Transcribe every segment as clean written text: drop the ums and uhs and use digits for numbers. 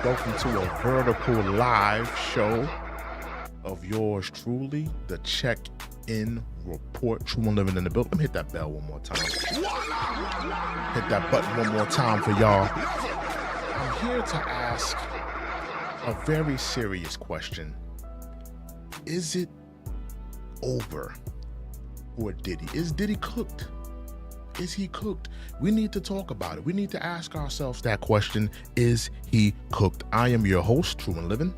Welcome to a vertical live show of yours truly, the check-in report. True and living in the building. Let me hit that bell one more time. Hit that button one more time for y'all. I'm here to ask a very serious question. Is it over for Diddy? Is Diddy cooked? Is he cooked? We need to talk about it. We need to ask ourselves that question. Is he cooked? I am your host, True and Livin.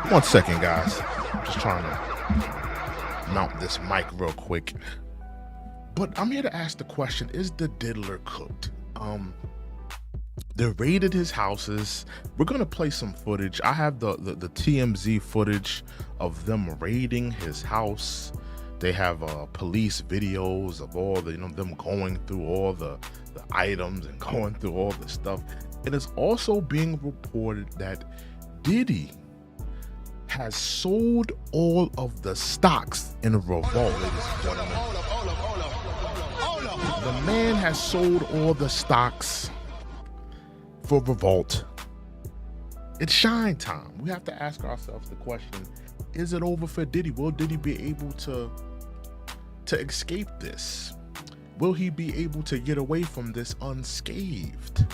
1 second, guys. I'm just trying to mount this mic real quick. But I'm here to ask the question, is the diddler cooked? They raided his houses. We're going to play some footage. I have the TMZ footage of them raiding his house. They have police videos of all the, them going through all the items and going through all the stuff. It is also being reported that Diddy has sold all of the stocks in Revolt, ladies and gentlemen. The man has sold all the stocks for Revolt. It's shine time. We have to ask ourselves the question, is it over for Diddy? Will Diddy be able to escape this? Will he be able to get away from this unscathed?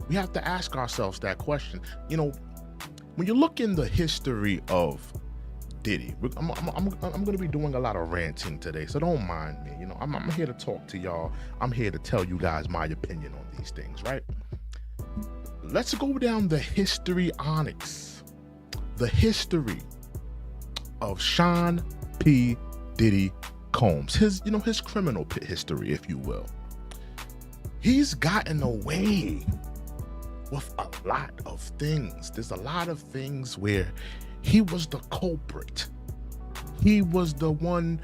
We have to ask ourselves that question. When you look in the history of Diddy, I'm going to be doing a lot of ranting today, so don't mind me. I'm here to talk to y'all. I'm here to tell you guys my opinion on these things, right? Let's go down the history onyx, the history of Sean P. Diddy Combs, his criminal history, if you will. He's gotten away with a lot of things. There's a lot of things where he was the culprit. He was the one,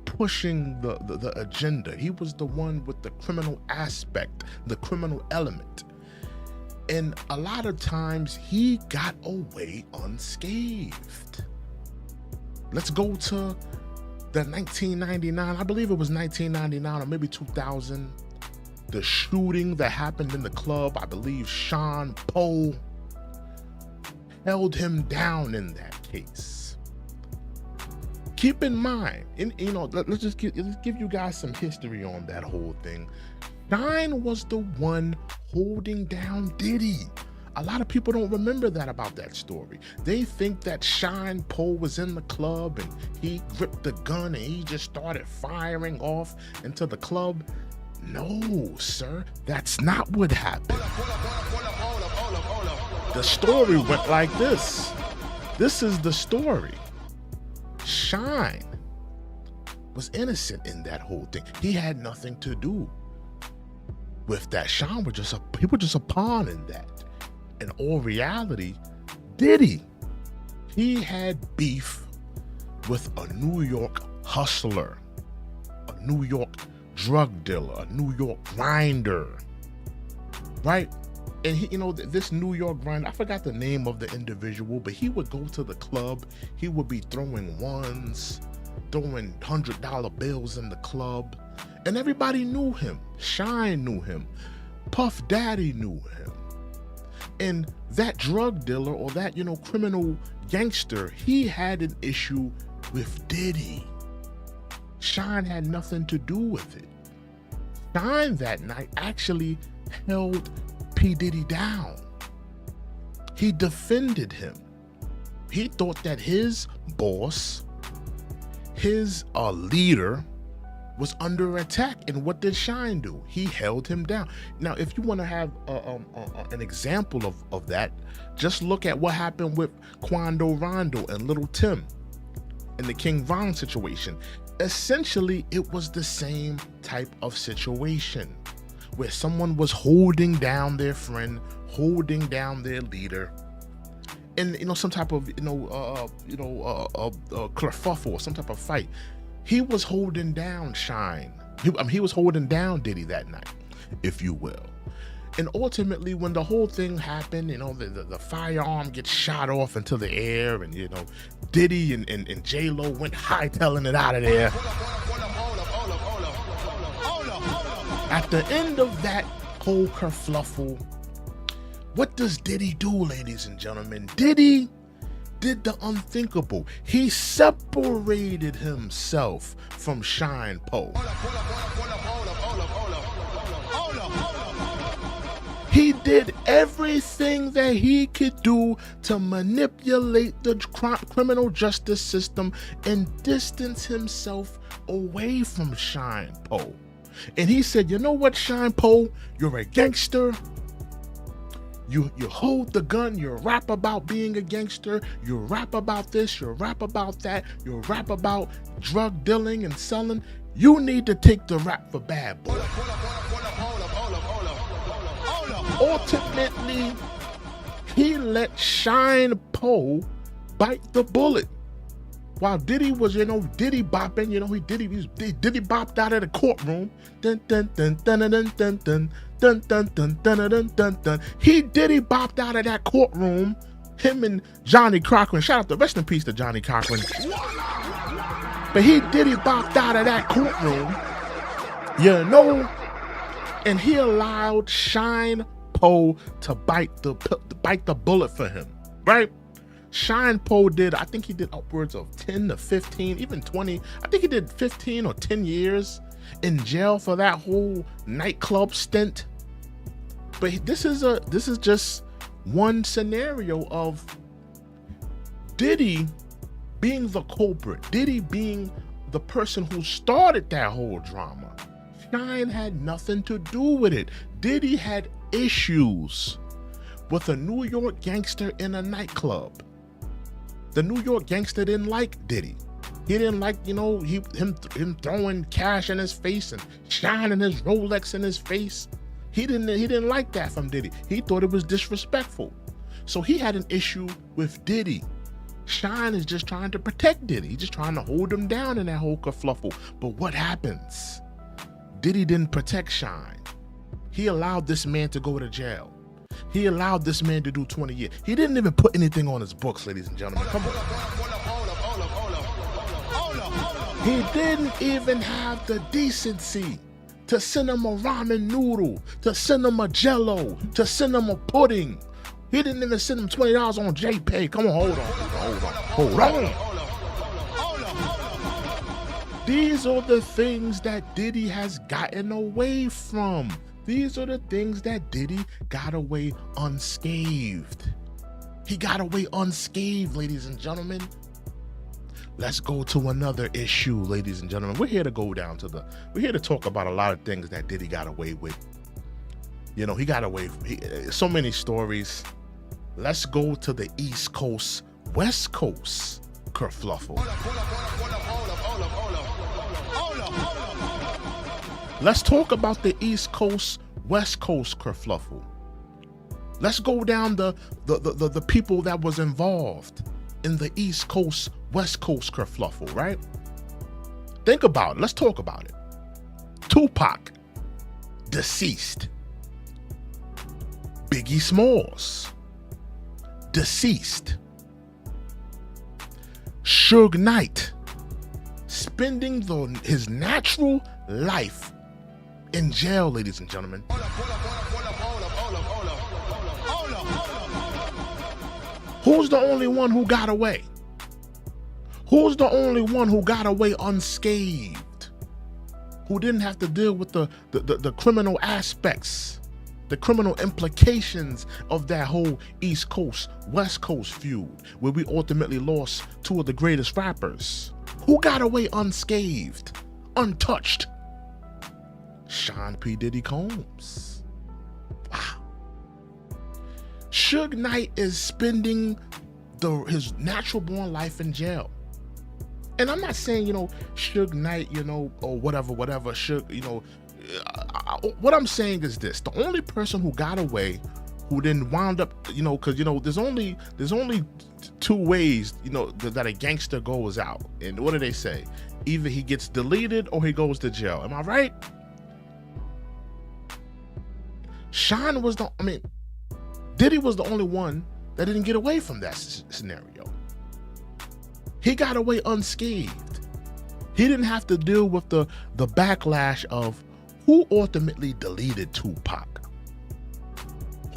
pushing the agenda. He was the one with the criminal aspect, the criminal element. And a lot of times he got away unscathed. Let's go to the 1999, I believe it was 1999 or maybe 2000, the shooting that happened in the club. I believe Sean Poe held him down in that case. Keep in mind, let's just give you guys some history on that whole thing. Shine was the one holding down Diddy. A lot of people don't remember that about that story. They think that Sean Poe was in the club and he gripped the gun and he just started firing off into the club. No, sir, that's not what happened. The story went like this. This is the story. Shine was innocent in that whole thing. He had nothing to do with that. Sean was just a pawn in that. In all reality, Diddy, he had beef with a New York hustler, a New York drug dealer, a New York grinder, right? And he, this New York grinder, I forgot the name of the individual, but he would go to the club. He would be throwing ones, throwing $100 bills in the club, and everybody knew him. Shine knew him. Puff Daddy knew him. And that drug dealer or that, criminal gangster, he had an issue with Diddy. Shine had nothing to do with it. Shine that night actually held P. Diddy down. He defended him. He thought that his boss, his leader, was under attack. And what did Shine do? He held him down. Now, if you want to have an example of that, just look at what happened with Quando Rondo and Little Tim in the King Von situation. Essentially, it was the same type of situation where someone was holding down their friend, holding down their leader, in some type of kerfuffle or some type of fight. He was holding down Shine. He was holding down Diddy that night, if you will. And ultimately, when the whole thing happened, the firearm gets shot off into the air, and Diddy and J-Lo went hightailing it out of there. At the end of that whole kerfluffle, what does Diddy do, ladies and gentlemen? Diddy did the unthinkable. He separated himself from Shine Poe. He did everything that he could do to manipulate the criminal justice system and distance himself away from Shine Poe. And he said, you know what, Shine Poe, you're a gangster. You hold the gun, you rap about being a gangster, you rap about this, you rap about that, you rap about drug dealing and selling. You need to take the rap for bad boy. Ultimately, he let Shine Poe bite the bullet. While Diddy was, Diddy bopping, he Diddy bopped out of the courtroom. Dun dun dun dun dun dun dun dun dun dun dun dun dun dun dun. He Diddy bopped out of that courtroom. Him and Johnny Cochran. Shout out to rest in peace to Johnny Cochran. But he Diddy bopped out of that courtroom, and he allowed Shine Poe to bite the bullet for him, right? Shine Poe did, I think he did upwards of 10 to 15, even 20. I think he did 15 or 10 years in jail for that whole nightclub stint. But this is just one scenario of Diddy being the culprit, Diddy being the person who started that whole drama. Shine had nothing to do with it. Diddy had issues with a New York gangster in a nightclub. The New York gangster didn't like Diddy. He didn't like, him throwing cash in his face and shining his Rolex in his face. He didn't like that from Diddy. He thought it was disrespectful. So he had an issue with Diddy. Shine is just trying to protect Diddy. He's just trying to hold him down in that whole kerfluffle. But what happens? Diddy didn't protect Shine. He allowed this man to go to jail. He allowed this man to do 20 years. He didn't even put anything on his books, ladies and gentlemen. Come on. He didn't even have the decency to send him a ramen noodle, to send him a jello, to send him a pudding. He didn't even send him $20 on JPay. Come on, hold on. These are the things that Diddy has gotten away from. These are the things that Diddy got away unscathed. He got away unscathed, ladies and gentlemen. Let's go to another issue, ladies and gentlemen. We're here to we're here to talk about a lot of things that Diddy got away with. He got away from so many stories. Let's go to the East Coast, West Coast kerfluffle. Let's talk about the East Coast, West Coast kerfluffle. Let's go down the people that was involved in the East Coast, West Coast kerfluffle, right? Think about it. Let's talk about it. Tupac, deceased. Biggie Smalls, deceased. Suge Knight, spending his natural life in jail, ladies and gentlemen. Who's the only one who got away? Who's the only one who got away unscathed? Who didn't have to deal with the criminal aspects, the criminal implications of that whole East Coast, West Coast feud, where we ultimately lost two of the greatest rappers? Who got away unscathed, untouched? Sean P. Diddy Combs. Wow. Suge Knight is spending his natural born life in jail. And I'm not saying, Suge Knight, or whatever, Suge, what I'm saying is this: the only person who got away, who then wound up, because there's only two ways, that a gangster goes out. And what do they say? Either he gets deleted or he goes to jail. Am I right? Sean was Diddy was the only one that didn't get away from that scenario. He got away unscathed. He didn't have to deal with the backlash of who ultimately deleted Tupac.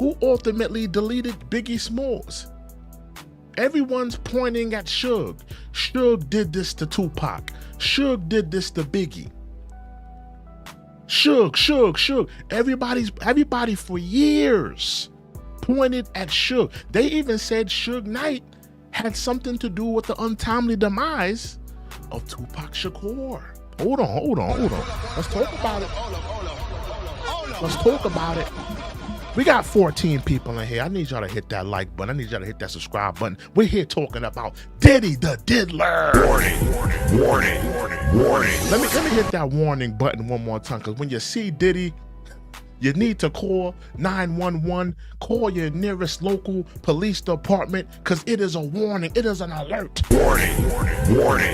who ultimately deleted Biggie Smalls. Everyone's pointing at Suge. Suge did this to Tupac. Suge did this to Biggie. Suge. Everybody for years pointed at Suge. They even said Suge Knight had something to do with the untimely demise of Tupac Shakur. Hold on. Let's talk about it. We got 14 people in here. I need y'all to hit that like button. I need y'all to hit that subscribe button. We're here talking about Diddy the Diddler. Warning. Let me hit that warning button one more time, because when you see Diddy, you need to call 911. Call your nearest local police department, because it is a warning. It is an alert. Warning.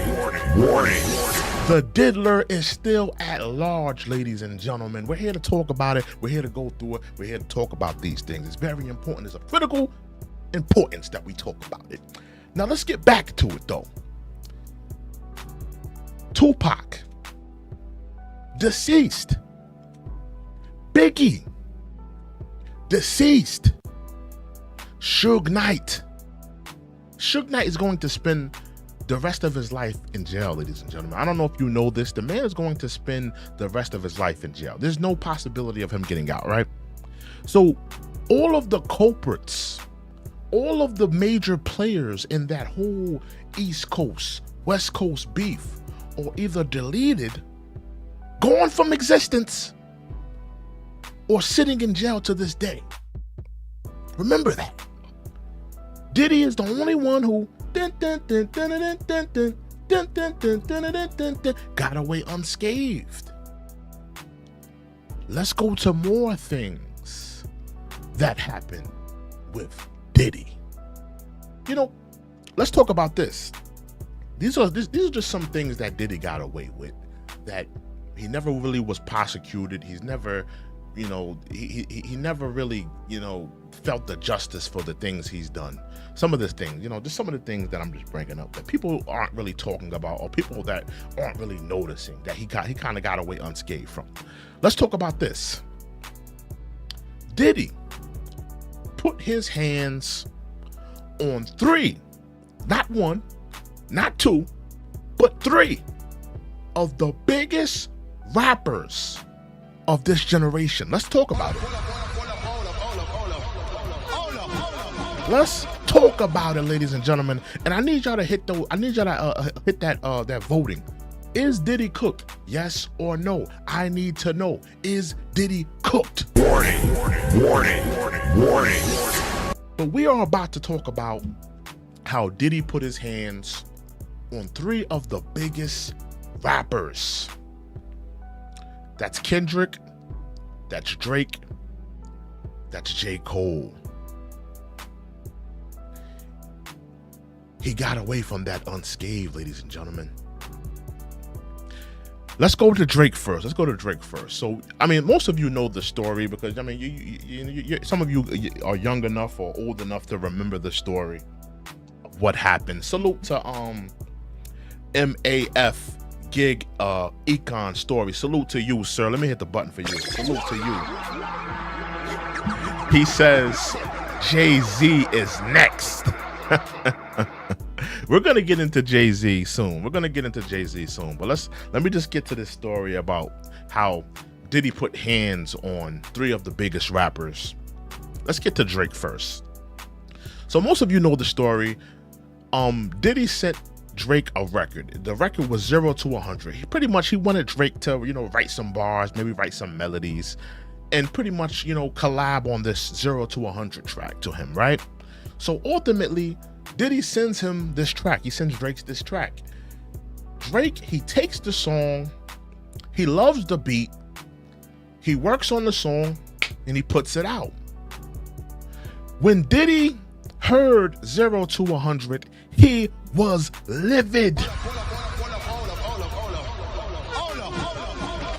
The Diddler is still at large, ladies and gentlemen. We're here to talk about it. We're here to go through it. We're here to talk about these things. It's very important. It's of critical importance that we talk about it. Now, let's get back to it, though. Tupac, deceased. Biggie, deceased. Suge Knight. Suge Knight is going to spend the rest of his life in jail, ladies and gentlemen. I don't know if you know this. The man is going to spend the rest of his life in jail. There's no possibility of him getting out, right? So all of the culprits, all of the major players in that whole East Coast, West Coast beef are either deleted, gone from existence, or sitting in jail to this day. Remember that. Diddy is the only one who got away unscathed. Let's go to more things that happened with Diddy. You know, let's talk about this. These are just some things that Diddy got away with, that he never really was prosecuted. He's never, you know, he never really, you know, felt the justice for the things he's done. Some of the things, you know, just some of the things that I'm just bringing up that people aren't really talking about, or people that aren't really noticing that he kind of got away unscathed from. Let's talk about this. Diddy put his hands on 3, not 1, not 2, but 3 of the biggest rappers of this generation. Let's talk about it. Let's talk about it, ladies and gentlemen. And I need y'all to hit that voting. Is Diddy cooked? Yes or no? I need to know. Is Diddy cooked? Warning. But we are about to talk about how Diddy put his hands on 3 of the biggest rappers. That's Kendrick, that's Drake, that's J. Cole. He got away from that unscathed, ladies and gentlemen. Let's go to Drake first. So, I mean, most of you know the story, because, I mean, you some of you are young enough or old enough to remember the story of what happened. Salute to MAF Gig Econ Story. Salute to you, sir. Let me hit the button for you. Salute to you. He says Jay-Z is next. We're gonna get into Jay-Z soon. But let me just get to this story about how Diddy put hands on 3 of the biggest rappers. Let's get to Drake first. So most of you know the story. Diddy sent Drake a record. The record was 0 to 100. He wanted Drake to, you know, write some bars, maybe write some melodies, and pretty much, you know, collab on this 0 to 100 track to him, right? So ultimately, Diddy sends him this track. He sends Drake this track. Drake, he takes the song, he loves the beat, he works on the song, and he puts it out. When Diddy heard 0 to 100, he was livid.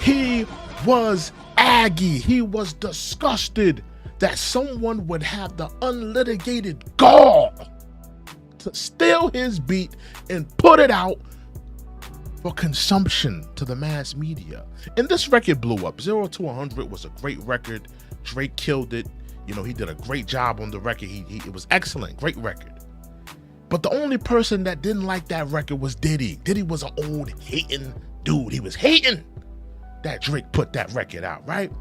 He was aggy. He was disgusted that someone would have the unlitigated gall to steal his beat and put it out for consumption to the mass media. And this record blew up. 0 to 100 was a great record. Drake killed it. You know, he did a great job on the record. It was excellent, great record. But the only person that didn't like that record was Diddy. Diddy was an old hating dude. He was hating that Drake put that record out, right?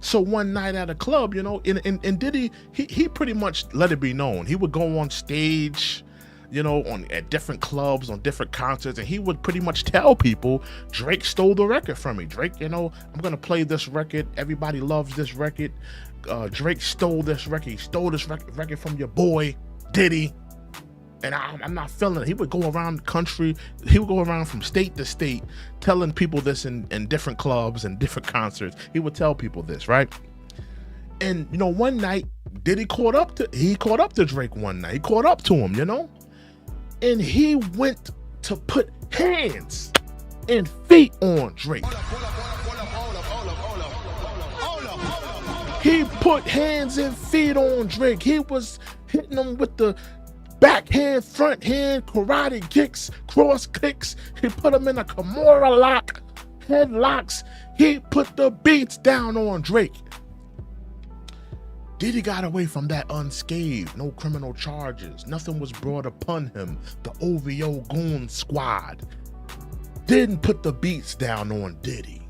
So one night at a club, you know, and Diddy, he pretty much let it be known. He would go on stage, you know, at different clubs, on different concerts, and he would pretty much tell people, Drake stole the record from me. Drake, you know, I'm gonna play this record. Everybody loves this record. Drake stole this record. He stole this record from your boy, Diddy. And I'm not feeling it. He would go around the country. He would go around from state to state telling people this in different clubs and different concerts. He would tell people this, right? And, you know, one night, Diddy caught up to Drake one night. He caught up to him, you know? And he went to put hands and feet on Drake. He put hands and feet on Drake. He was hitting him with the backhand, front hand, karate kicks, cross kicks. He put him in a Kimura lock, headlocks. He put the beats down on Drake. Diddy got away from that unscathed, no criminal charges. Nothing was brought upon him. The OVO Goon Squad didn't put the beats down on Diddy.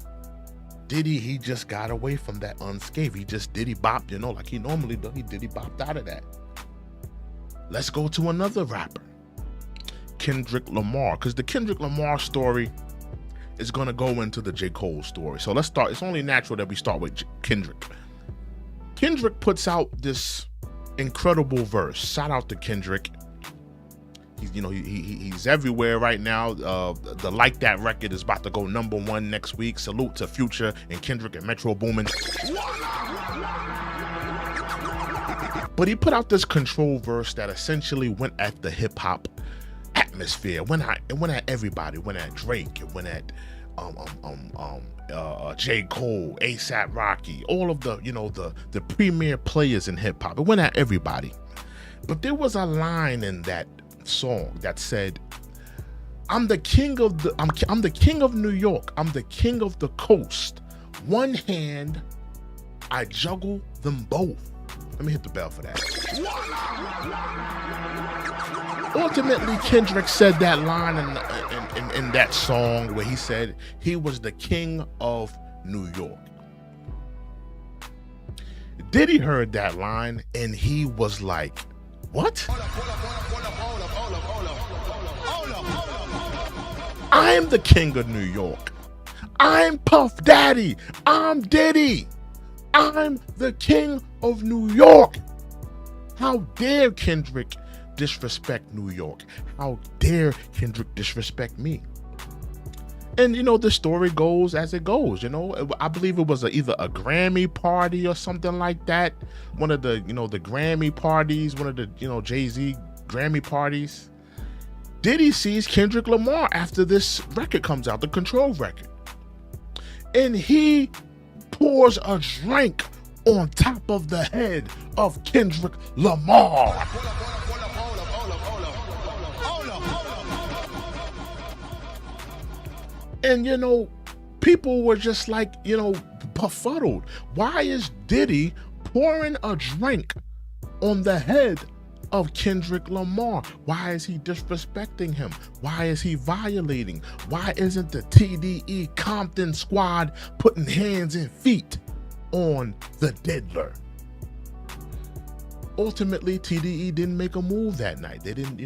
Diddy, he just got away from that unscathed. He just Diddy bopped, you know, like he normally does. He Diddy bopped out of that. Let's go to another rapper, Kendrick Lamar, because the Kendrick Lamar story is going to go into the J. Cole story. So let's start. It's only natural that we start with Kendrick. Kendrick puts out this incredible verse. Shout out to Kendrick. He's, you know, he's everywhere right now. The Like That record is about to go #1 next week. Salute to Future and Kendrick and Metro Boomin. But he put out this control verse that essentially went at the hip hop atmosphere. It went at everybody. It went at Drake. It went at J. Cole, A$AP Rocky, all of the, you know, the premier players in hip hop. It went at everybody. But there was a line in that song that said, I'm the king of New York. I'm the king of the coast. One hand, I juggle them both. Let me hit the bell for that. Ultimately, Kendrick said that line in that song where he said he was the king of New York. Diddy heard that line and he was like, what? I'm the king of New York. I'm Puff Daddy. I'm Diddy. I'm the king of New York. How dare Kendrick disrespect New York? How dare Kendrick disrespect me? And, you know, the story goes as it goes. You know, I believe it was either a Grammy party or something like that. One of the, you know, the Grammy parties, one of the, you know, Jay-Z Grammy parties. Diddy sees Kendrick Lamar after this record comes out, the Control record. And he pours a drink on top of the head of Kendrick Lamar. And, you know, people were just like, you know, befuddled. Why is Diddy pouring a drink on the head of Kendrick Lamar? Why is he disrespecting him? Why is he violating? Why isn't the TDE Compton squad putting hands and feet on the diddler? Ultimately, TDE didn't make a move that night. They didn't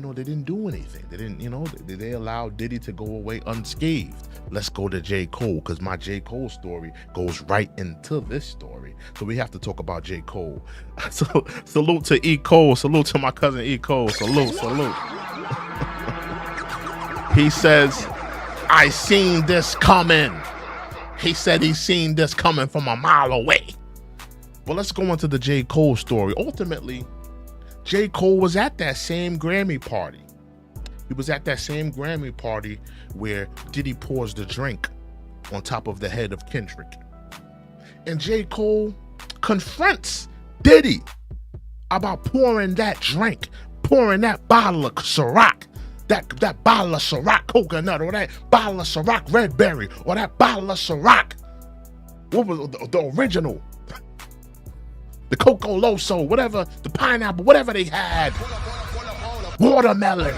do anything. They didn't, you know, they allowed Diddy to go away unscathed. Let's go to J. Cole, because my J. Cole story goes right into this story. So we have to talk about J. Cole. So salute to E. Cole. Salute to my cousin E. Cole. Salute. He says, I seen this coming. He said he seen this coming from a mile away. Well, let's go into the J. Cole story. Ultimately, J. Cole was at that same Grammy party. He was at that same Grammy party where Diddy pours the drink on top of the head of Kendrick. And J. Cole confronts Diddy about pouring that drink, pouring that bottle of Ciroc, that bottle of Ciroc coconut, or that bottle of Ciroc red berry, or that bottle of Ciroc, what was the original? the Coco Loso, whatever, the pineapple, whatever they had, watermelon.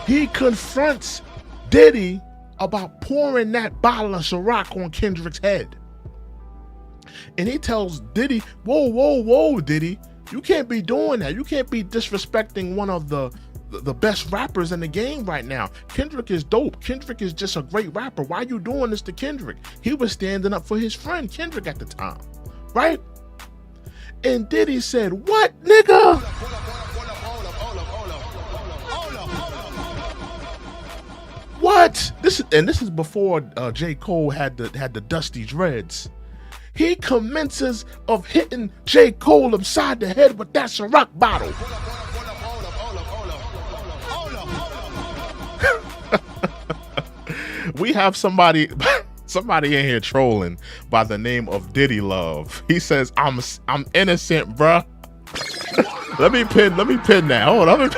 He confronts Diddy about pouring that bottle of Ciroc on Kendrick's head. And he tells Diddy, whoa, Diddy, you can't be doing that. You can't be disrespecting one of the best rappers in the game right now. Kendrick is dope. Kendrick is just a great rapper. Why you doing this to Kendrick? He was standing up for his friend Kendrick at the time, right? And Diddy said, what, nigga? What? This is before J. Cole had the dusty dreads. He commences of hitting J. Cole upside the head with that Ciroc bottle. We have somebody in here trolling by the name of Diddy Love. He says, I'm innocent, bruh. Let me pin that. Hold on.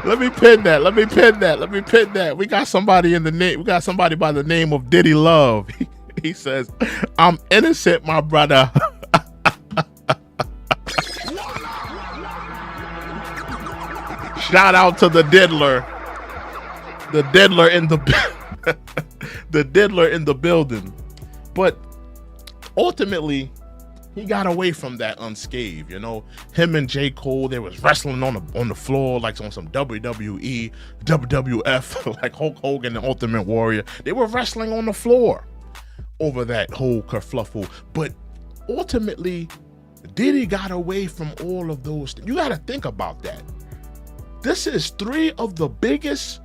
Let me pin that. We got somebody by the name of Diddy Love. He says, I'm innocent, my brother. Shout out to the diddler. The diddler in the building. But ultimately, he got away from that unscathed, you know. Him and J. Cole, they was wrestling on the floor like on some WWE, WWF, like Hulk Hogan and Ultimate Warrior. They were wrestling on the floor over that whole kerfluffle. But ultimately, Diddy got away from all of those things. You got to think about that. This is 3 of the biggest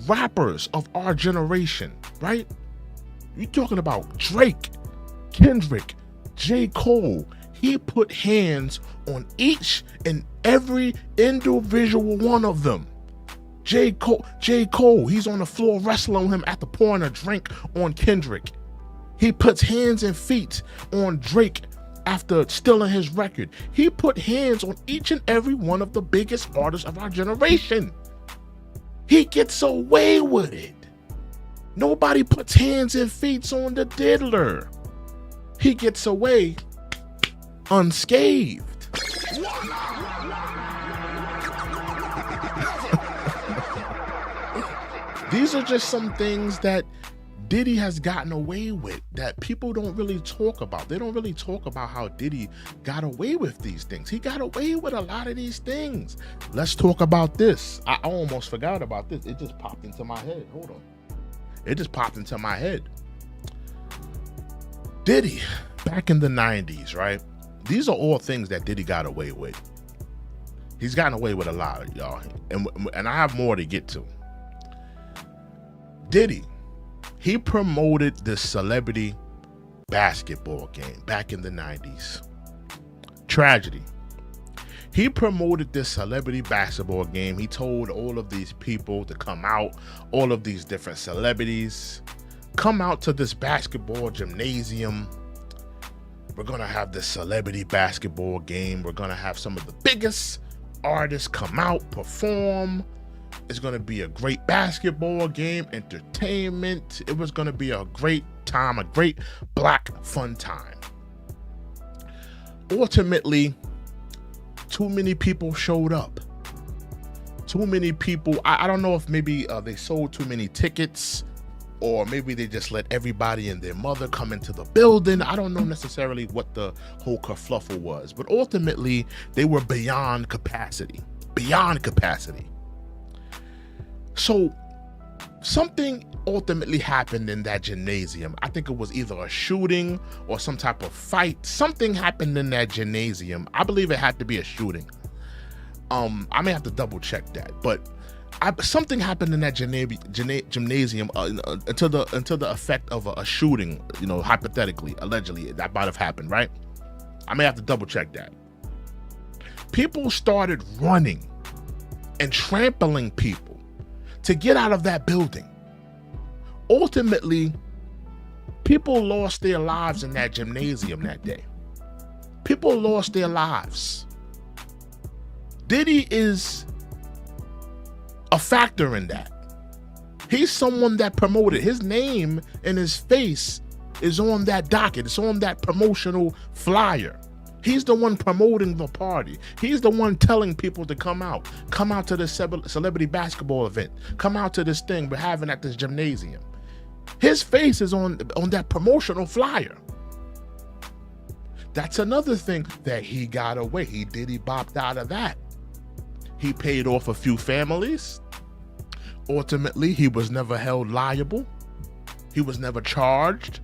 rappers of our generation, right? You're talking about Drake, Kendrick, J. Cole. He put hands on each and every individual one of them. J. Cole, he's on the floor wrestling him after pouring a drink on Kendrick. He puts hands and feet on Drake after stealing his record. He put hands on each and every one of the biggest artists of our generation. He gets away with it. Nobody puts hands and feet on the diddler. He gets away unscathed. These are just some things that Diddy has gotten away with that people don't really talk about. They don't really talk about how Diddy got away with these things. He got away with a lot of these things. Let's talk about this. I almost forgot about this. It just popped into my head. Hold on. It just popped into my head. Diddy, back in the 90s, right? These are all things that Diddy got away with. He's gotten away with a lot, y'all. And I have more to get to. Diddy, he promoted the celebrity basketball game back in the 90s. Tragedy. He promoted this celebrity basketball game. He told all of these people to come out, all of these different celebrities, come out to this basketball gymnasium. We're going to have this celebrity basketball game. We're going to have some of the biggest artists come out, perform. It's going to be a great basketball game, entertainment. It was going to be a great time, a great black fun time. Ultimately, too many people showed up. Too many people. I don't know if maybe they sold too many tickets, or maybe they just let everybody and their mother come into the building. I don't know necessarily what the whole kerfluffle was, but ultimately they were beyond capacity. Beyond capacity. So something ultimately happened in that gymnasium. I think it was either a shooting or some type of fight. Something happened in that gymnasium. I believe it had to be a shooting. I may have to double check that, but something happened in that gymnasium until the effect of a shooting, you know, hypothetically, allegedly, that might have happened, right? I may have to double check that. People started running and trampling people to get out of that building. Ultimately, people lost their lives in that gymnasium that day. People lost their lives. Diddy is a factor in that. He's someone that promoted. His name and his face is on that docket. It's on that promotional flyer. He's the one promoting the party. He's the one telling people to come out to the celebrity basketball event, come out to this thing we're having at this gymnasium. His face is on that promotional flyer. That's another thing that he got away. He bopped out of that. He paid off a few families. Ultimately, he was never held liable. He was never charged.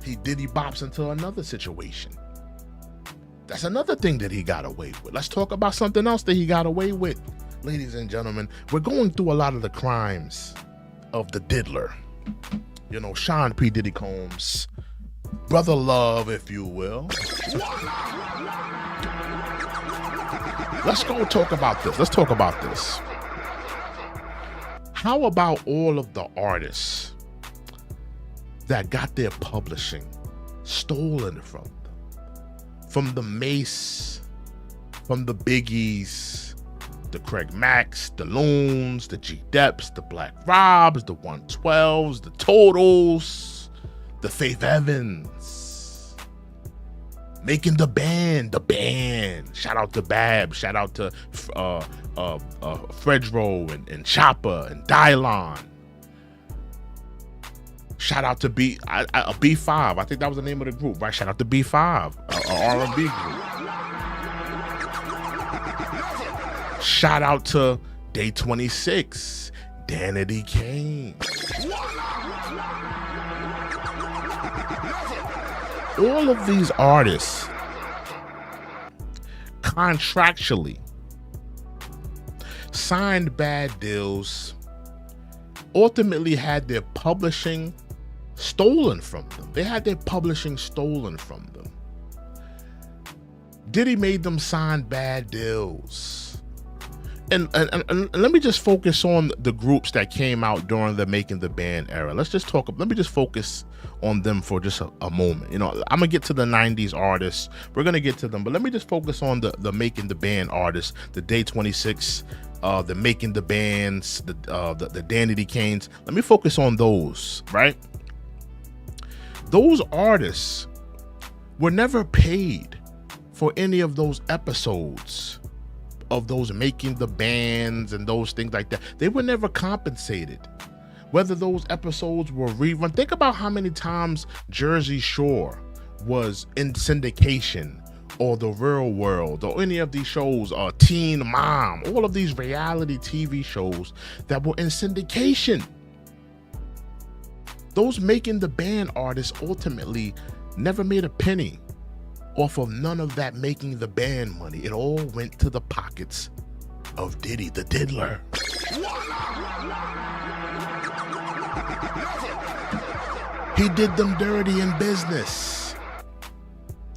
He bops into another situation. That's another thing that he got away with. Let's talk about something else that he got away with. Ladies and gentlemen, we're going through a lot of the crimes of the diddler. You know, Sean P. Diddy Combs, brother love, if you will. Let's go talk about this. Let's talk about this. How about all of the artists that got their publishing stolen from them? From the Mace, from the Biggies, the Craig Macks, the Loons, the G Deps, the Black Robs, the 112s, the Totals, the Faith Evans, making the band. Shout out to Bab, shout out to Fredro and Chopper and Dylon. Shout out to B5. I think that was the name of the group, right? Shout out to B5, R&B group. Shout out to Day 26, Danity Kane. All of these artists contractually signed bad deals, ultimately had their publishing stolen from them. They had their publishing stolen from them. Diddy made them sign bad deals. And let me just focus on the groups that came out during the Making the Band era. Let me just focus on them for just a moment. You know, I'm gonna get to the 90s artists. We're gonna get to them, but let me just focus on the Making the Band artists, the Day 26, the Making the Bands, the Danity Kanes. Let me focus on those, right? Those artists were never paid for any of those episodes of those Making the Bands and those things like that. They were never compensated. Whether those episodes were rerun. Think about how many times Jersey Shore was in syndication, or The Real World, or any of these shows, Teen Mom, all of these reality TV shows that were in syndication. Those Making the Band artists ultimately never made a penny off of none of that Making the Band money. It all went to the pockets of Diddy, the diddler. He did them dirty in business.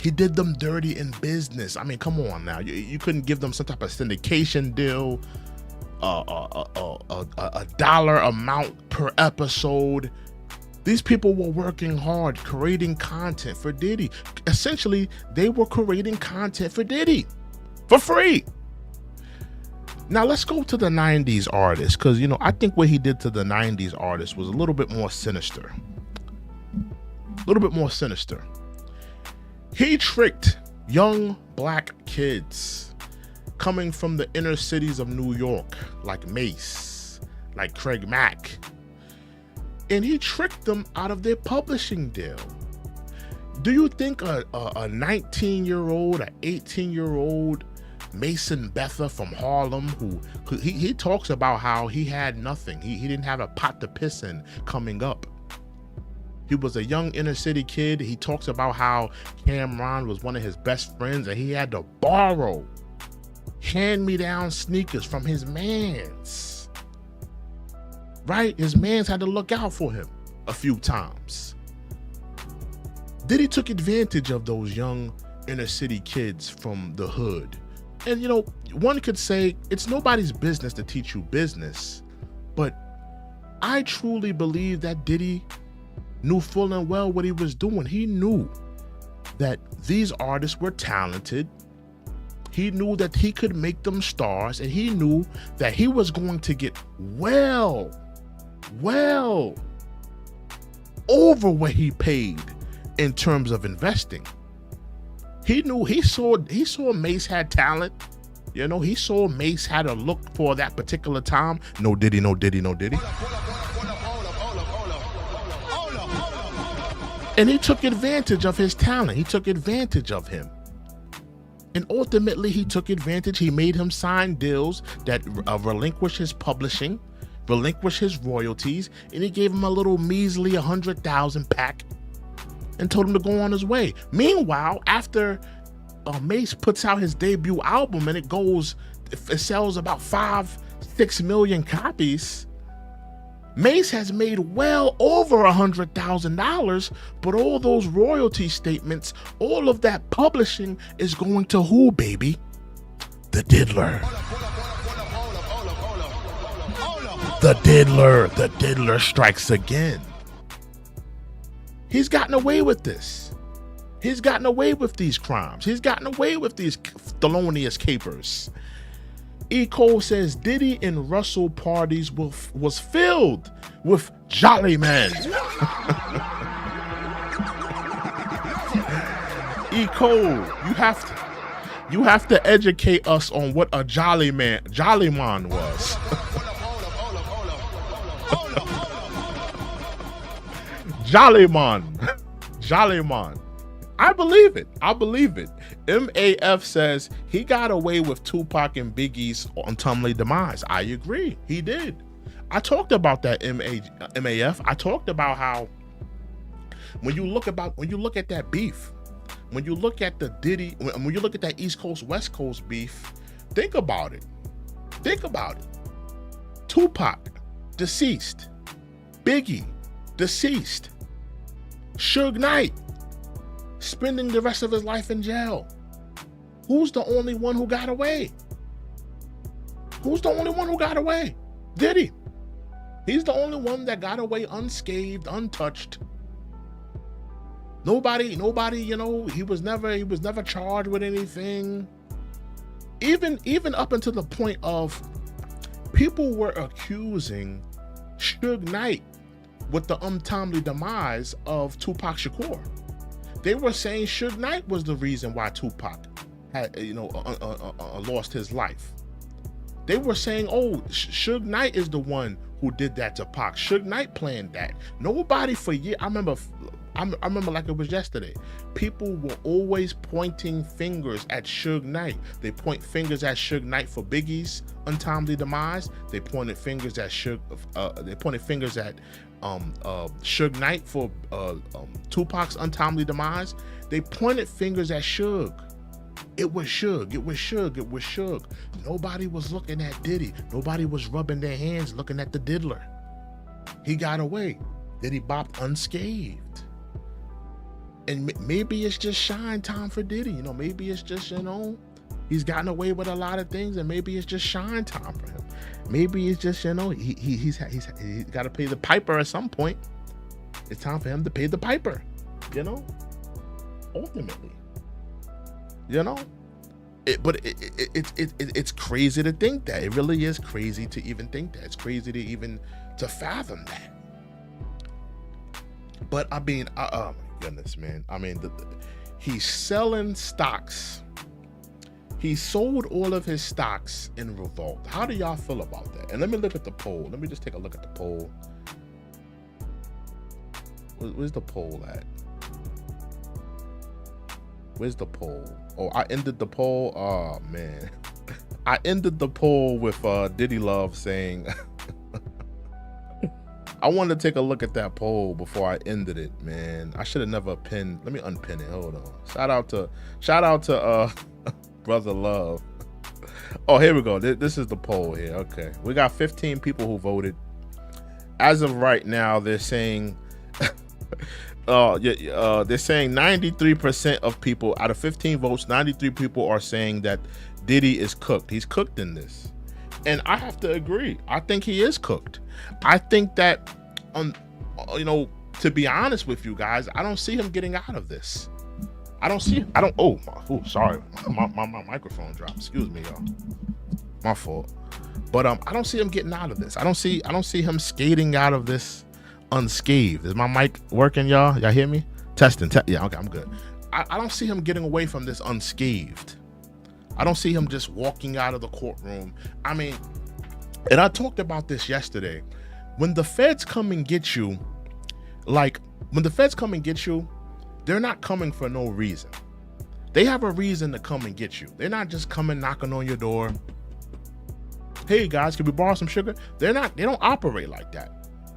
He did them dirty in business. I mean, come on now. You couldn't give them some type of syndication deal, a dollar amount per episode. These people were working hard, creating content for Diddy. Essentially, they were creating content for Diddy for free. Now let's go to the 90s artists, because, you know, I think what he did to the 90s artists was a little bit more sinister. He tricked young black kids coming from the inner cities of New York, like Mace, like Craig Mack, and he tricked them out of their publishing deal. Do you think a 19-year-old, an 18-year-old Mason Betha from Harlem, who he talks about how he had nothing, he didn't have a pot to piss in coming up. He was a young inner city kid. He talks about how Cameron was one of his best friends and he had to borrow hand-me-down sneakers from his mans. Right? His mans had to look out for him a few times. Diddy took advantage of those young inner city kids from the hood. And, you know, one could say it's nobody's business to teach you business, but I truly believe that Diddy knew full and well what he was doing. He knew that these artists were talented. He knew that he could make them stars, and he knew that he was going to get well well over what he paid in terms of investing. He saw Mace had talent. You know, he saw Mace had a look for that particular time. No Diddy. And he took advantage of his talent. He took advantage of him. And ultimately, he took advantage. He made him sign deals that relinquish his publishing, relinquish his royalties, and he gave him a little measly 100,000 pack and told him to go on his way. Meanwhile, after Mace puts out his debut album and it sells about 5-6 million copies, Mace has made well over $100,000, but all those royalty statements, all of that publishing is going to who, baby? The diddler. The diddler strikes again. He's gotten away with this. He's gotten away with these crimes. He's gotten away with these felonious capers. E. Cole says Diddy and Russell parties was filled with jolly men. E. Cole, you have to educate us on what a jolly man was. Jolly man. I believe it. MAF says he got away with Tupac and Biggie's untimely demise. I agree. He did. I talked about that, MAF. I talked about how when you look at that beef, when you look at the Diddy, when you look at that East Coast, West Coast beef, think about it. Tupac, deceased. Biggie, deceased. Suge Knight, spending the rest of his life in jail. Who's the only one who got away? Diddy. He's the only one that got away unscathed, untouched. Nobody, you know, he was never charged with anything. Even up until the point of people were accusing Suge Knight with the untimely demise of Tupac Shakur. They were saying Suge Knight was the reason why Tupac had, lost his life. They were saying, oh, Suge Knight is the one who did that to Pac. Suge Knight planned that. Nobody for years, I remember like it was yesterday. People were always pointing fingers at Suge Knight. They point fingers at Suge Knight for Biggie's untimely demise. They pointed fingers at Suge Knight for Tupac's untimely demise. They pointed fingers at Suge. It was Suge. Nobody was looking at Diddy. Nobody was rubbing their hands looking at the diddler. He got away. Diddy bopped unscathed. And maybe it's just shine time for Diddy. You know, maybe it's just, he's gotten away with a lot of things, and maybe it's just shine time for him. Maybe it's just, he's got to pay the piper at some point. It's time for him to pay the piper, ultimately. It's crazy to think that. It really is crazy to even think that. It's crazy to fathom that. But I mean, oh my goodness, man. I mean, he's selling stocks. He sold all of his stocks in Revolt. How do y'all feel about that? And let me look at the poll. Let me just take a look at the poll. Where's the poll at? Where's the poll? Oh, I ended the poll. Oh, man. I ended the poll with Diddy Love saying... I wanted to take a look at that poll before I ended it, man. I should have never pinned. Let me unpin it. Hold on. Shout out to Brother Love. Oh, here we go. This is the poll here. Okay. We got 15 people who voted. As of right now, they're saying they're saying 93% of people out of 15 votes, 93 people are saying that Diddy is cooked. He's cooked in this. And I have to agree. I think he is cooked. I think that, to be honest with you guys, I don't see him getting out of this. Sorry. My microphone dropped. Excuse me, y'all. My fault. But I don't see him getting out of this. I don't see him skating out of this unscathed. Is my mic working, y'all? Y'all hear me? Testing. Yeah, okay, I'm good. I don't see him getting away from this unscathed. I don't see him just walking out of the courtroom. I mean, and I talked about this yesterday. When the feds come and get you, they're not coming for no reason. They have a reason to come and get you. They're not just coming knocking on your door. Hey guys, can we borrow some sugar? They don't operate like that.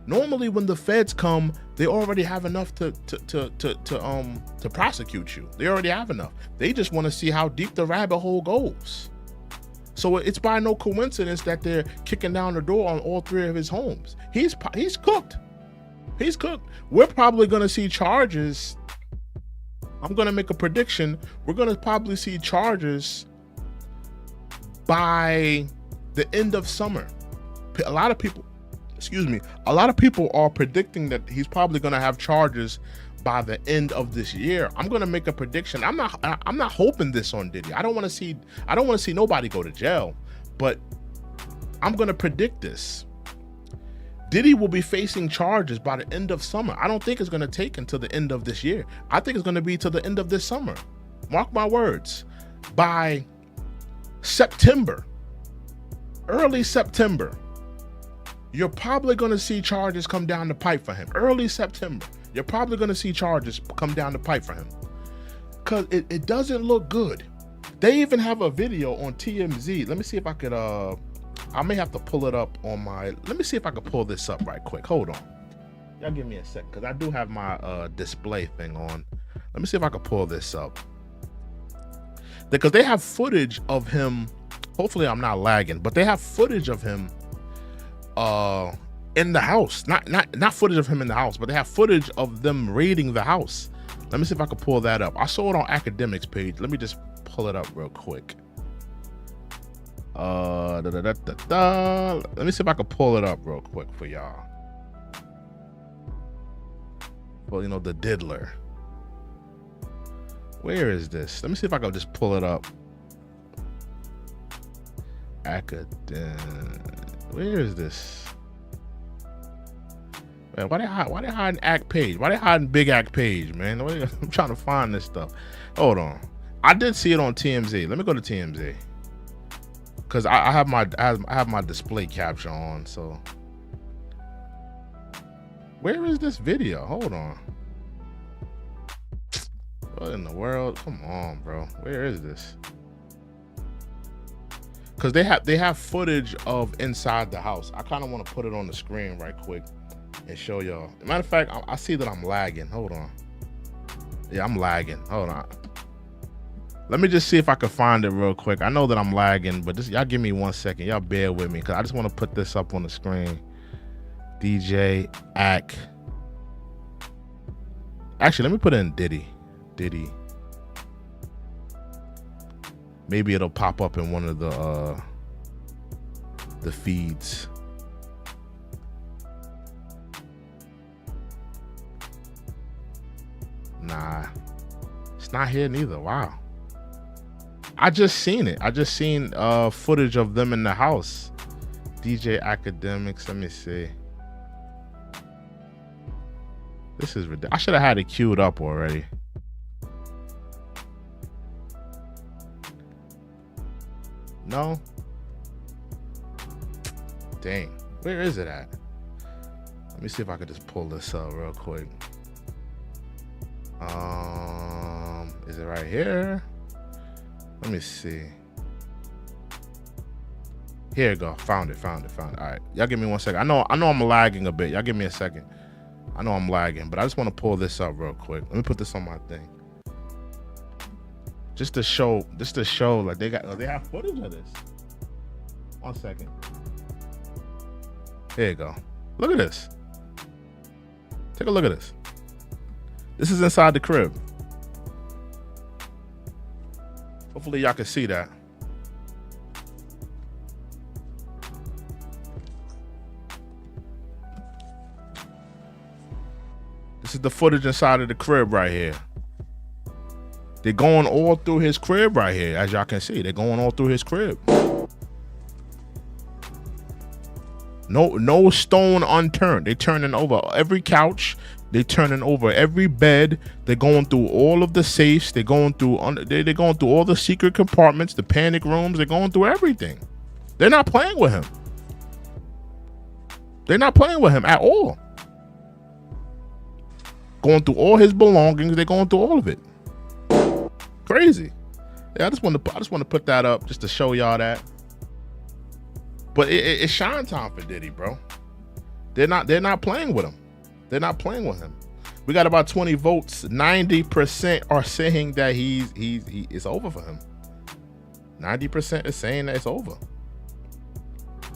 Normally when the feds come, they already have enough to prosecute you. They already have enough. They just want to see how deep the rabbit hole goes. So it's by no coincidence that they're kicking down the door on all 3 of his homes. He's cooked. He's cooked. We're probably going to see charges. I'm going to make a prediction. We're going to probably see charges by the end of summer. A lot of people are predicting that he's probably going to have charges by the end of this year. I'm going to make a prediction. I'm not hoping this on Diddy. I don't want to see nobody go to jail, but I'm going to predict this. Diddy will be facing charges by the end of summer. I don't think it's going to take until the end of this year. I think it's going to be till the end of this summer. Mark my words. By September, early September, you're probably going to see charges come down the pipe for him. Early September, you're probably going to see charges come down the pipe for him. Because it doesn't look good. They even have a video on TMZ. Let me see if I could, I may have to pull it up on my, let me see if I could pull this up right quick. Hold on. Y'all give me a sec, because I do have my display thing on. Let me see if I could pull this up. Because they have footage of him. Hopefully I'm not lagging, but they have footage of him in the house. Not footage of him in the house, but they have footage of them raiding the house. Let me see if I can pull that up. I saw it on Academics page. Let me just pull it up real quick. Let me see if I can pull it up real quick for y'all. Well, you know, the diddler. Where is this? Let me see if I can just pull it up. Where is this? Man, why they hiding Act page? Why they hiding Big Act page, man? I'm trying to find this stuff. Hold on. I did see it on TMZ. Let me go to TMZ. Cause I have my display capture on. So where is this video? Hold on. What in the world? Come on, bro. Where is this? Cause they have footage of inside the house. I kind of want to put it on the screen right quick and show y'all. Matter of fact, I see that I'm lagging. Hold on. Yeah, I'm lagging. Hold on. Let me just see if I can find it real quick. I know that I'm lagging, but y'all give me 1 second. Y'all bear with me, because I just want to put this up on the screen. DJ Ack. Actually, let me put in Diddy. Maybe it'll pop up in one of the feeds. Nah, it's not here neither. Wow. I just seen it. I just seen footage of them in the house. DJ Academics. Let me see. This is ridiculous. I should have had it queued up already. No. Dang. Where is it at? Let me see if I could just pull this up real quick. Is it right here? Let me see. Here you go. Found it. All right. Y'all give me 1 second. I know I'm lagging a bit. Y'all give me a second. I know I'm lagging, but I just want to pull this up real quick. Let me put this on my thing. Just to show like they have footage of this. 1 second. Here you go. Look at this. Take a look at this. This is inside the crib. Hopefully y'all can see that. This is the footage inside of the crib right here. They're going all through his crib right here, as y'all can see. They're going all through his crib. No stone unturned. They turning over every couch. They turning over every bed. They're going through all of the safes. They're going through all the secret compartments, the panic rooms. They're going through everything. They're not playing with him. They're not playing with him at all. Going through all his belongings. They're going through all of it. Crazy. Yeah, I just want to put that up just to show y'all that. But it's shine time for Diddy, bro. They're not playing with him. They're not playing with him. We got about 20 votes. 90% are saying that it's over for him. 90% is saying that it's over.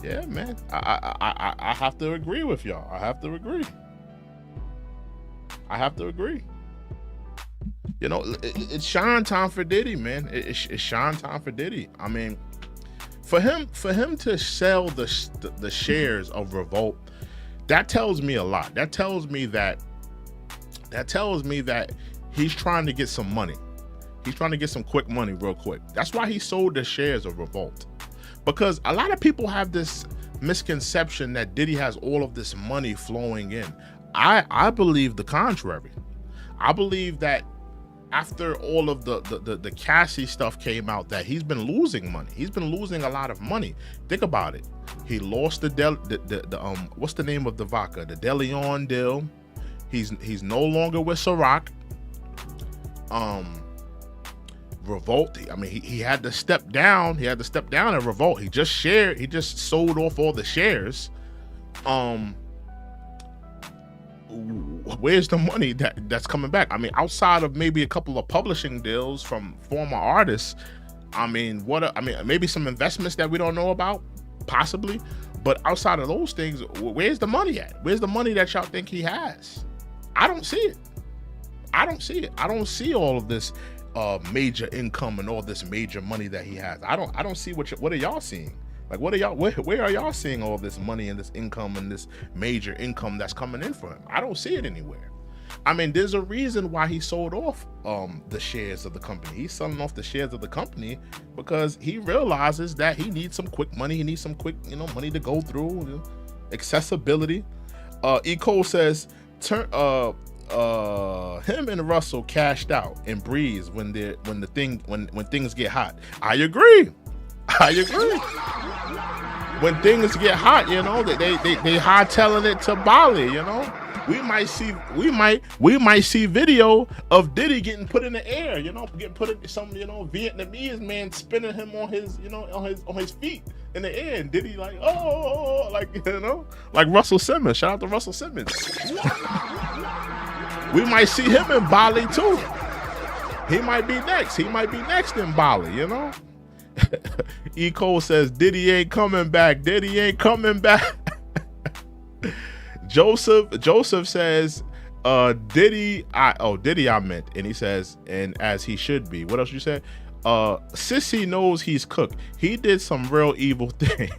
Yeah, man. I have to agree with y'all. I have to agree. You know, it's shine time for Diddy, man. It's shine time for Diddy. I mean, for him to sell the shares of Revolt, that tells me a lot. That tells me that he's trying to get some money. He's trying to get some quick money real quick. That's why he sold the shares of Revolt. Because a lot of people have this misconception that Diddy has all of this money flowing in. I believe the contrary. I believe that after all of the Cassie stuff came out, that he's been losing money. He's been losing a lot of money. Think about it. He lost the what's the name of the vodka? The De Leon deal. He's no longer with Ciroc. Revolt. I mean, he had to step down. He had to step down at Revolt. He just sold off all the shares. Where's the money that's coming back? I mean, outside of maybe a couple of publishing deals from former artists, I mean, maybe some investments that we don't know about, possibly. But outside of those things, where's the money at? Where's the money that y'all think he has? I don't see it. I don't see all of this major income and all this major money that he has. I don't see what are y'all seeing? Like, what are y'all? Where are y'all seeing all this money and this income and this major income that's coming in for him? I don't see it anywhere. I mean, there's a reason why he sold off the shares of the company. He's selling off the shares of the company because he realizes that he needs some quick money. He needs some quick, money to go through. Accessibility. Cole says, him and Russell cashed out and breeze when things get hot. I agree. When things get hot, they hightailing it to Bali. We might see video of Diddy getting put in the air. Getting put in some Vietnamese man spinning him on his on his feet in the air, and Diddy like like Russell Simmons. Shout out to Russell Simmons. We might see him in Bali too. He might be next. He might be next in Bali. E. Cole says Diddy ain't coming back. Diddy ain't coming back. Joseph says Diddy I meant, and he says, and as he should be. What else you said? Sissy knows he's cooked. He did some real evil thing.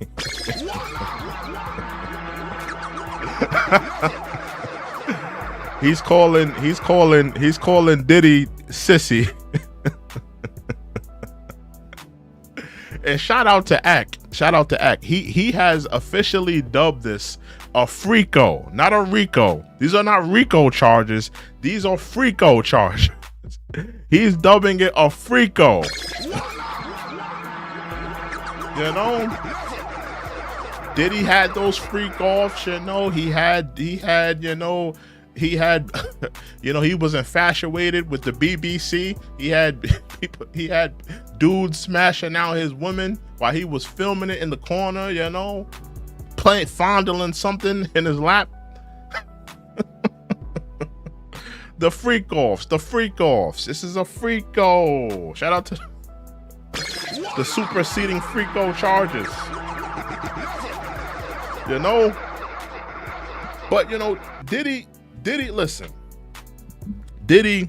He's calling Diddy sissy. And shout out to Ack. He has officially dubbed this a Freako, not a Rico. These are not Rico charges. These are Freako charges. He's dubbing it a Freako. Diddy had those freak offs, he was infatuated with the BBC. He had dudes smashing out his women while he was filming it in the corner, fondling something in his lap. The freak offs. This is a Freako. Shout out to the superseding Freako charges. But Diddy, listen. Diddy,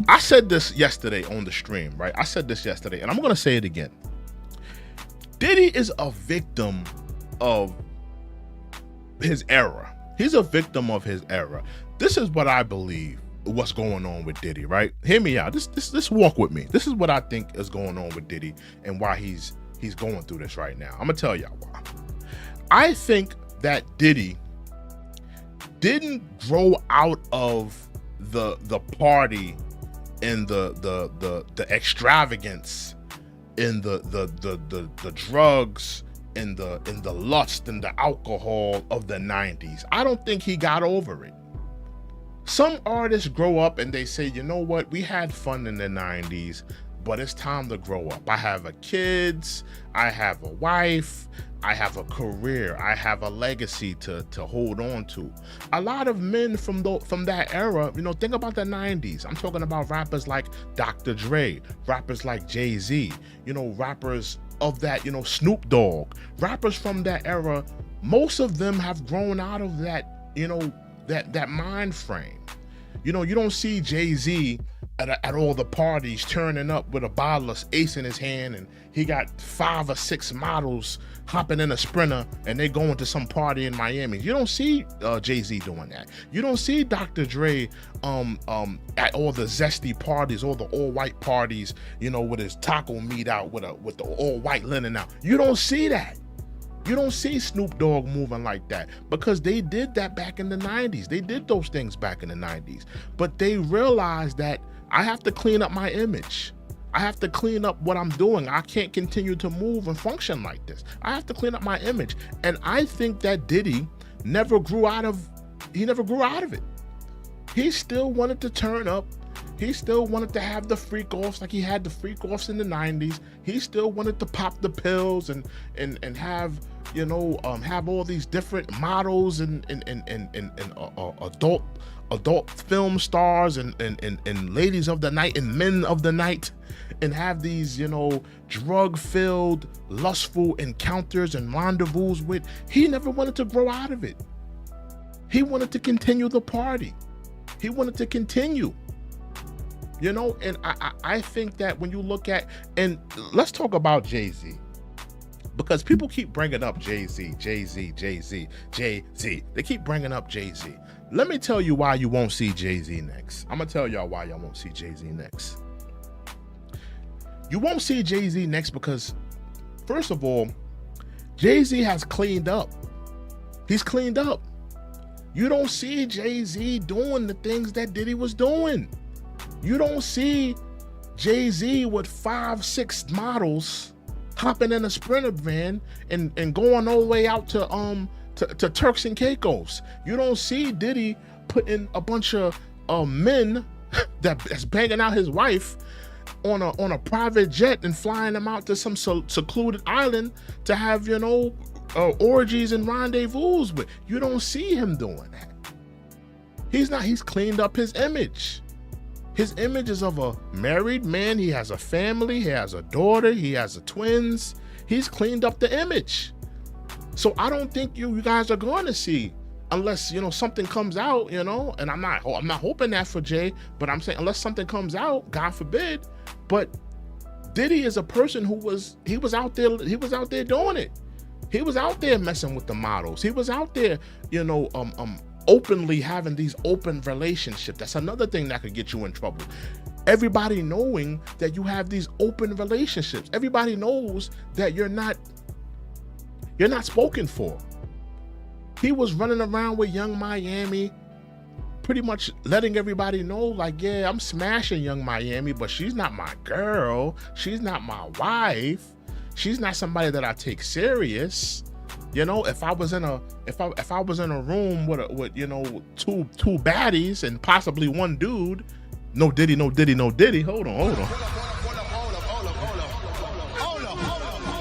I said this yesterday on the stream, right? I said this yesterday, and I'm gonna say it again. Diddy is a victim of his era. He's a victim of his era. This is what I believe what's going on with Diddy, right? Hear me out. Just walk with me. This is what I think is going on with Diddy and why he's going through this right now. I'm gonna tell y'all why. I think that Diddy didn't grow out of the party and the extravagance in the drugs and the lust and the alcohol of the 90s. I don't think he got over it. Some artists grow up and they say, you know what, we had fun in the 90s, but it's time to grow up. I have kids, I have a wife, I have a career, I have a legacy to hold on to. A lot of men from that era, you know, think about the 90s. I'm talking about rappers like Dr. Dre, rappers like Jay-Z, you know, rappers of that, you know, Snoop Dogg, rappers from that era. Most of them have grown out of that, you know, that mind frame. You know, you don't see Jay-Z at all the parties turning up with a bottle of Ace in his hand, and he got 5 or 6 models hopping in a Sprinter and they going to some party in Miami. You don't see Jay-Z doing that. You don't see Dr. Dre at all the zesty parties, all the all-white parties, you know, with his taco meat out, with the all-white linen out. You don't see that. You don't see Snoop Dogg moving like that, because they did that back in the 90s. They did those things back in the 90s. But they realized that I have to clean up my image. I have to clean up what I'm doing. I can't continue to move and function like this. I have to clean up my image. And I think that Diddy never grew out of it. He still wanted to turn up. He still wanted to have the freak offs like he had the freak offs in the 90s. He still wanted to pop the pills and have, you know, have all these different models and adult film stars and ladies of the night and men of the night, and have these, you know, drug-filled, lustful encounters and rendezvous with. He never wanted to grow out of it. He wanted to continue the party. He wanted to continue. You know, and I think that when you look at, and let's talk about Jay-Z, because people keep bringing up Jay-Z. They keep bringing up Jay-Z. Let me tell you why you won't see Jay-Z next. I'm gonna tell y'all why y'all won't see Jay-Z next. You won't see Jay-Z next because, first of all, Jay-Z has cleaned up. He's cleaned up. You don't see Jay-Z doing the things that Diddy was doing. You don't see Jay-Z with 5, 6 models hopping in a Sprinter van and going all the way out to Turks and Caicos. You don't see Diddy putting a bunch of men that's banging out his wife on a private jet and flying them out to some secluded island to have, you know, orgies and rendezvous with. You don't see him doing that. He's cleaned up his image. His image is of a married man. He has a family. He has a daughter. He has twins. He's cleaned up the image. So I don't think you guys are going to see, unless, you know, something comes out, you know, and I'm not hoping that for Jay, but I'm saying unless something comes out, God forbid. But Diddy is a person he was out there doing it. He was out there messing with the models. He was out there, you know, openly having these open relationships. That's another thing that could get you in trouble. Everybody knowing that you have these open relationships. Everybody knows that you're not spoken for. He was running around with Young Miami, pretty much letting everybody know, like, yeah, I'm smashing Young Miami, but she's not my girl. She's not my wife. She's not somebody that I take serious. You know, if I was in a room with you know, two baddies and possibly one dude, no Diddy. Hold on.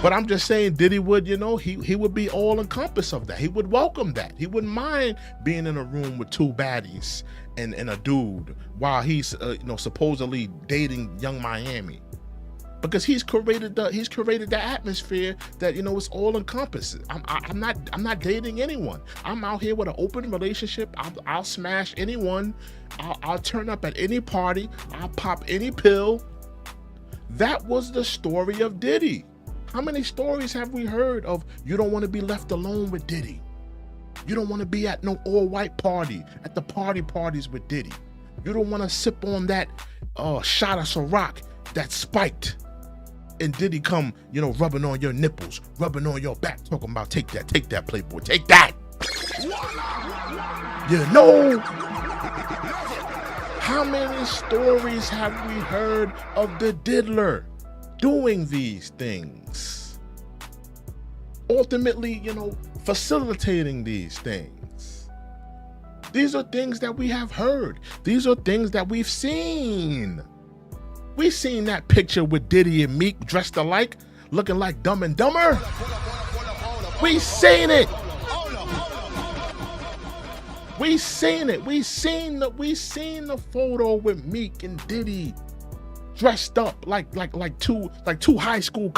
But I'm just saying, Diddy would, you know, he would be all encompassed of that. He would welcome that. He wouldn't mind being in a room with 2 baddies and a dude while he's you know, supposedly dating Young Miami. Because he's created the atmosphere that, you know, it's all encompassing. I'm not dating anyone. I'm out here with an open relationship. I'll smash anyone. I'll turn up at any party. I'll pop any pill. That was the story of Diddy. How many stories have we heard of you don't want to be left alone with Diddy? You don't want to be at no all-white party, at the parties with Diddy. You don't want to sip on that shot of Ciroc that's spiked. and Diddy come, you know, rubbing on your nipples, rubbing on your back, talking about take that, Playboy, take that. You know, how many stories have we heard of the diddler doing these things? Ultimately, you know, facilitating these things. These are things that we have heard. These are things that we've seen. We seen that picture with Diddy and Meek dressed alike, looking like Dumb and Dumber. We seen it. We seen it. We seen the photo with Meek and Diddy dressed up like two high school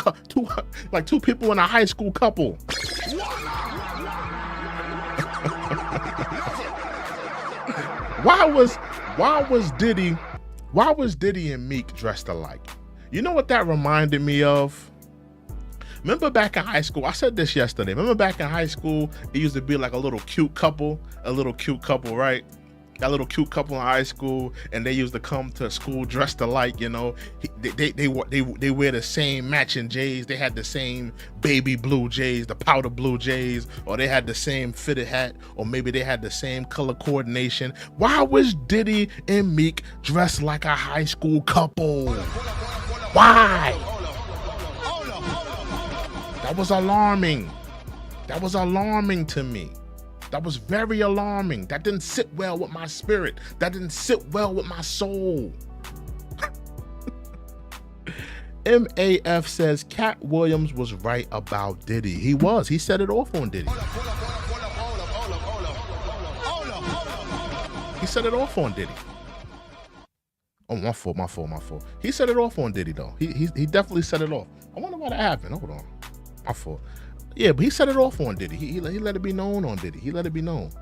two people in a high school couple. Why was Diddy and Meek dressed alike? You know what that reminded me of? Remember back in high school, I said this yesterday. Remember back in high school, it used to be like a little cute couple, right? That little cute couple in high school, and they used to come to school dressed alike, you know. They wear the same matching J's. They had the same baby blue J's, the powder blue J's, or they had the same fitted hat, or maybe they had the same color coordination. Why was Diddy and Meek dressed like a high school couple? Why? That was alarming. That was alarming to me. That was very alarming. That didn't sit well with my spirit. That didn't sit well with my soul. MAF says Cat Williams was right about Diddy. He was. He set it off on Diddy. He set it off on Diddy. Oh, my fault. He set it off on Diddy though. He definitely set it off. I wonder why that happened. Hold on. My fault. Yeah, but he set it off on Diddy. He let it be known on Diddy. He let it be known.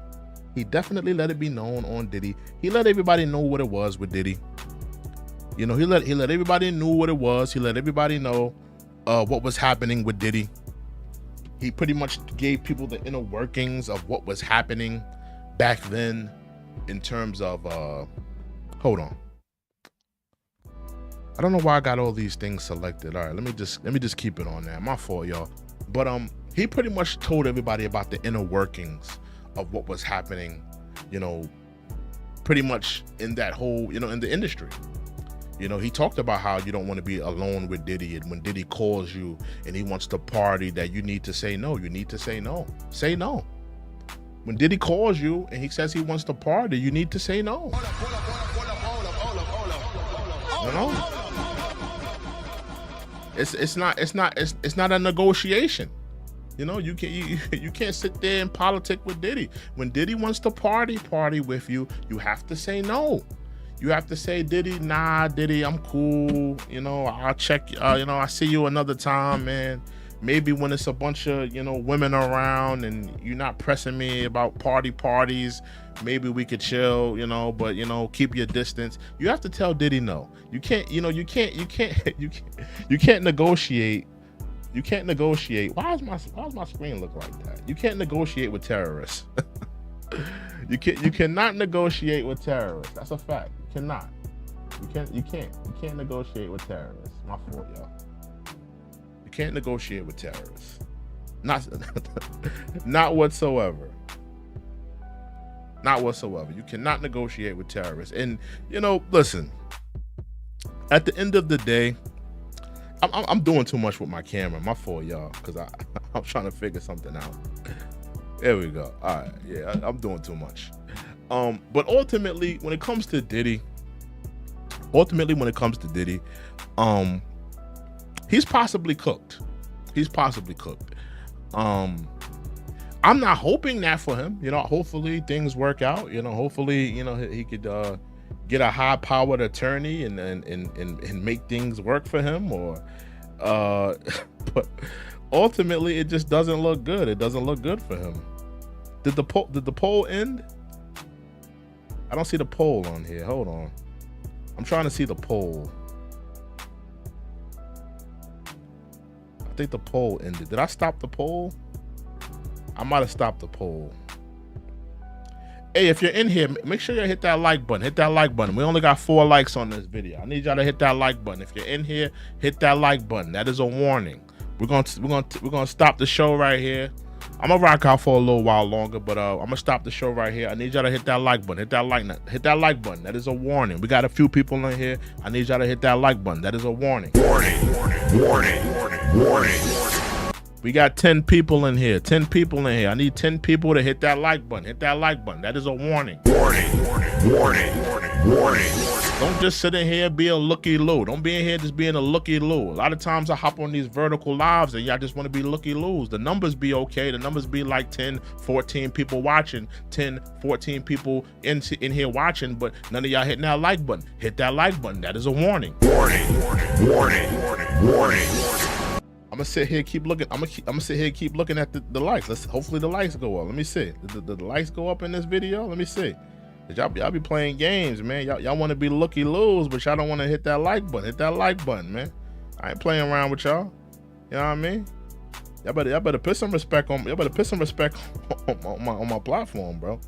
He definitely let it be known on Diddy. He let everybody know what it was with Diddy. You know, he let everybody know what it was. He let everybody know what was happening with Diddy. He pretty much gave people the inner workings of what was happening back then in terms of hold on. I don't know why I got all these things selected. All right, let me just keep it on there. My fault, y'all. But he pretty much told everybody about the inner workings of what was happening, you know, pretty much in that whole, you know, in the industry. You know, he talked about how you don't want to be alone with Diddy, and when Diddy calls you and he wants to party, that you need to say no. You need to say no. Say no. When Diddy calls you and he says he wants to party, you need to say no. You know? It's not a negotiation. You know, you can't sit there and politic with Diddy. When Diddy wants to party with you, you have to say no. You have to say, Diddy, nah, Diddy, I'm cool. You know, I'll check. You know, I see you another time, man. Maybe when it's a bunch of, you know, women around and you're not pressing me about parties, maybe we could chill, you know, but, you know, keep your distance. You have to tell Diddy no. You can't, you know, you can't negotiate. You can't negotiate. Why does my screen look like that? You can't negotiate with terrorists. You cannot negotiate with terrorists. That's a fact. You cannot. You can't negotiate with terrorists. My fault, y'all. You can't negotiate with terrorists. Not whatsoever. Not whatsoever. You cannot negotiate with terrorists. And, you know, listen, at the end of the day, I'm doing too much with my camera. My fault, y'all, because I'm trying to figure something out. There we go. All right. Yeah, I'm doing too much. But ultimately, when it comes to Diddy, he's possibly cooked. I'm not hoping that for him. You know, hopefully things work out. You know, hopefully, you know, he could get a high-powered attorney and make things work for him. Or, but ultimately, it just doesn't look good. It doesn't look good for him. Did the poll end? I don't see the poll on here. Hold on. I'm trying to see the poll. I think the poll ended. Did I stop the poll? I might have stopped the poll. Hey, if you're in here, make sure you hit that like button. Hit that like button. We only got 4 likes on this video. I need y'all to hit that like button. If you're in here, hit that like button. That is a warning. We're gonna stop the show right here. I'm gonna rock out for a little while longer, but I'm gonna stop the show right here. I need y'all to hit that like button. Hit that like button. That is a warning. We got a few people in here. I need y'all to hit that like button. That is a warning. Warning. We got 10 people in here. 10 people in here. I need 10 people to hit that like button. Hit that like button. That is a warning. Warning. Don't just sit in here be a looky-loo. Don't be in here just being a looky-loo. A lot of times I hop on these vertical lives and y'all just want to be looky-loos. The numbers be okay. The numbers be like 10, 14 people watching. 10, 14 people in here watching, but none of y'all hitting that like button. Hit that like button. That is a warning. Warning. I'm gonna sit here, keep looking. I'm gonna sit here, keep looking at the likes. Hopefully the likes go up. Let me see. The likes go up in this video. Let me see. Y'all be playing games, man. Y'all want to be looky-loos, but y'all don't want to hit that like button. Hit that like button, man. I ain't playing around with y'all. You know what I mean? Y'all better put some respect on. Y'all better put some respect on my platform, bro.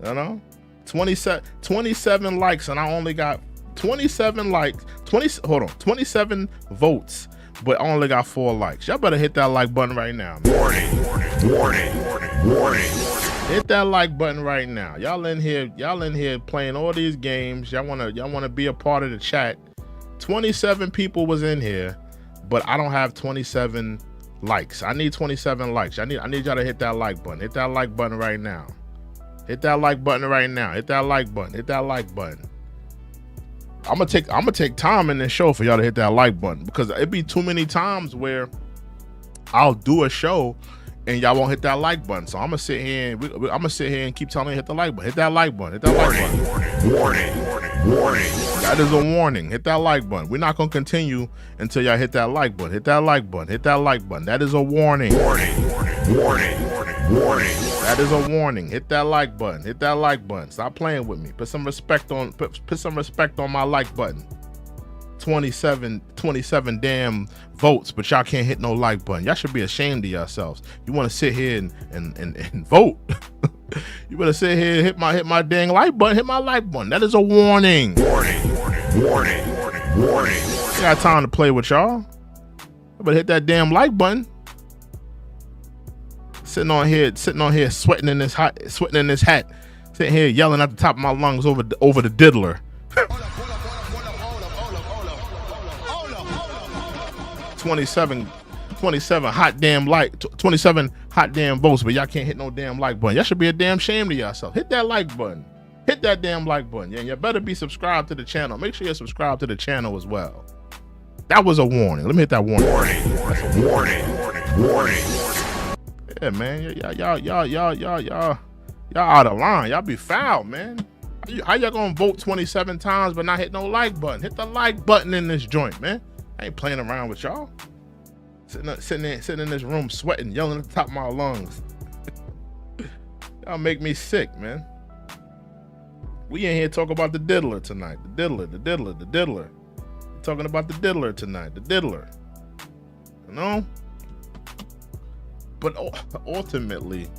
You know, 27 likes, and I only got 27 likes. 27 votes. But I only got 4 likes. Y'all better hit that like button right now. Warning. Hit that like button right now. Y'all in here playing all these games. Y'all wanna be a part of the chat. 27 people was in here, but I don't have 27 likes. I need 27 likes. I need y'all to hit that like button. Hit that like button right now. Hit that like button right now. Hit that like button. Hit that like button. I'm gonna take time in this show for y'all to hit that like button, because it'd be too many times where I'll do a show and y'all won't hit that like button. So I'm gonna sit here and keep telling you hit the like button. Hit that like button. Hit that like button. Warning. That is a warning. Hit that like button. We're not gonna continue until y'all hit that like button. Hit that like button. Hit that like button. That is a warning. Warning. That is a warning. Hit that like button. Hit that like button. Stop playing with me. Put some respect on my like button. 27 damn votes, but y'all can't hit no like button. Y'all should be ashamed of yourselves. You want to sit here and vote? You better sit here and hit my dang like button. Hit my like button. That is a warning. Warning. You got time to play with y'all. You better hit that damn like button. Sitting on here sweating in this hat, sitting here yelling at the top of my lungs over the diddler. 27 hot damn votes, but y'all can't hit no damn like button. Y'all should be a damn shame to yourself. Hit that like button. Hit that damn like button. Yeah, you better be subscribed to the channel. Make sure you're subscribed to the channel as well. That was a warning. Let me hit that warning. That's a warning. Yeah, man. Y'all out of line. Y'all be foul, man. How y'all gonna vote 27 times but not hit no like button? Hit the like button in this joint, man. I ain't playing around with y'all. Sitting in this room sweating, yelling at the top of my lungs. Y'all make me sick, man. We in here talking about the diddler tonight. The diddler. We're talking about the diddler tonight. The diddler. You know? But ultimately,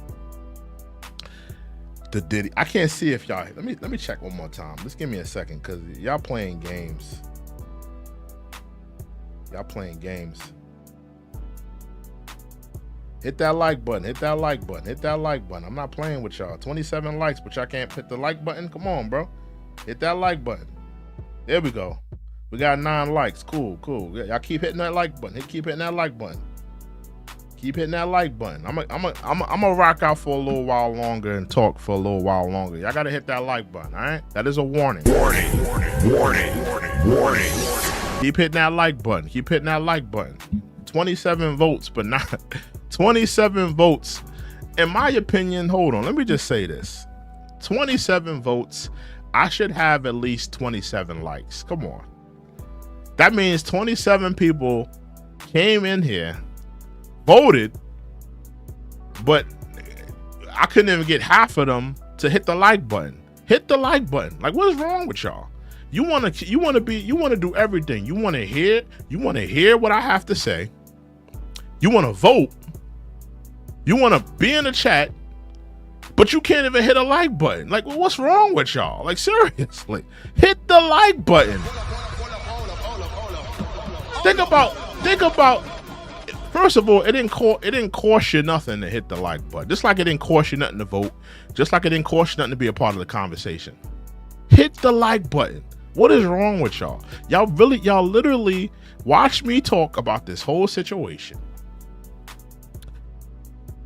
the Diddy. I can't see if y'all. Let me check one more time. Just give me a second, cause y'all playing games. Hit that like button. Hit that like button. I'm not playing with y'all. 27 likes, but y'all can't hit the like button. Come on, bro. Hit that like button. There we go. We got 9 likes. Cool. Y'all keep hitting that like button. Keep hitting that like button. Keep hitting that like button. I'm gonna rock out for a little while longer and talk for a little while longer. Y'all gotta hit that like button, all right? That is a warning. Warning. Keep hitting that like button. 27 votes, but not 27 votes. In my opinion, hold on, let me just say this. 27 votes, I should have at least 27 likes. Come on. That means 27 people came in here, voted, but I couldn't even get half of them to hit the like button. Hit the like button. Like, what is wrong with y'all? You want to do everything. You want to hear what I have to say. You want to vote. You want to be in the chat, But you can't even hit a like button. Like, well, what's wrong with y'all? Like, seriously, hit the like button. Think about. First of all, it didn't cost you nothing to hit the like button. Just like it didn't cost you nothing to vote. Just like it didn't cost you nothing to be a part of the conversation. Hit the like button. What is wrong with y'all? Y'all literally watch me talk about this whole situation.